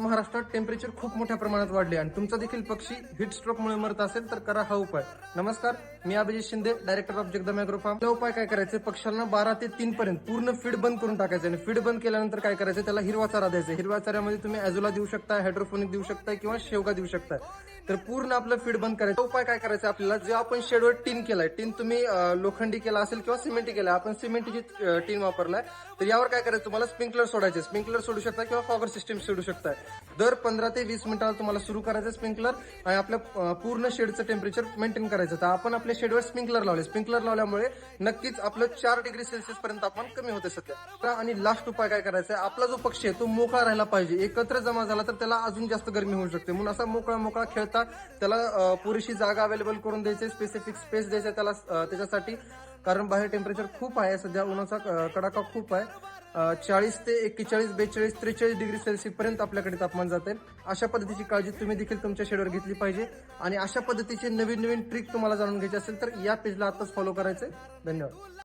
महाराष्ट्रात टेम्परेचर खूप मोठ्या प्रमाणात वाढले आणि तुमचा देखील पक्षी हीट स्ट्रोकमुळे मरत असेल तर करा हा उपाय। नमस्कार, मी Abhijit Shinde, director of Jagdam agro farm. हा उपाय काय करायचे, पक्ष्यांना 12 ते 3 पर्यंत पूर्ण फीड बंद करून टाकायचं आणि फीड बंद केल्यानंतर काय करायचं, त्याला हिरवा चारा द्यायचा। हिरव्या चाऱ्यामध्ये तुम्ही ॲझोला देऊ शकता, हायड्रोपोनिक देऊ शकता किंवा शेवगा देऊ शकता। तर पूर्ण आपलं फीड बंद करायचं। उपाय काय करायचा आपल्याला, जे आपण शेडवर टीन केलाय, टीन तुम्ही लोखंडी केला असेल किंवा सिमेंटी केला, आपण सिमेंटची टीन वापरलाय, तर यावर काय करायचं, तुम्हाला स्प्रिंकलर सोडायचे। स्प्रिंकलर सोडू शकता किंवा फॉगर सिस्टीम सोडू शकता। दर 15 ते 20 मिनिटाला तुम्हाला सुरू करायचं स्प्रिंकलर आणि आपल्या पूर्ण शेडचं टेम्परेचर मेंटेन करायचं। तर आपण आपल्या शेडवर स्प्रिंकलर लावले, स्प्रिंकलर लावल्यामुळे नक्कीच आपलं 4 डिग्री सेल्सिअस पर्यंत तापमान कमी होते सध्या। आणि लास्ट उपाय काय करायचा आहे, आपला जो पक्षी आहे तो मोकळा राहायला पाहिजे। एकत्र जमा झाला तर त्याला अजून जास्त गरमी होऊ शकते, म्हणून असा मोकळा खेळता त्याला पुरेशी जागा अवेलेबल करून द्यायची, स्पेसिफिक स्पेस द्यायचा त्याला त्याच्यासाठी। कारण बाहेर टेम्परेचर खूप आहे सध्या, उन्हाचा कडाका खूप आहे। 40 ते 41, 42, 43 डिग्री सेल्सिअस पर्यंत आपल्याकडे तापमान जाते। अशा पद्धतीची काळजी तुम्ही देखील तुमच्या शेडवर घेतली पाहिजे आणि अशा पद्धतीचे नवीन ट्रिक तुम्हाला जाणून घ्यायचे असेल तर या पेजला आताच फॉलो करायचे। धन्यवाद।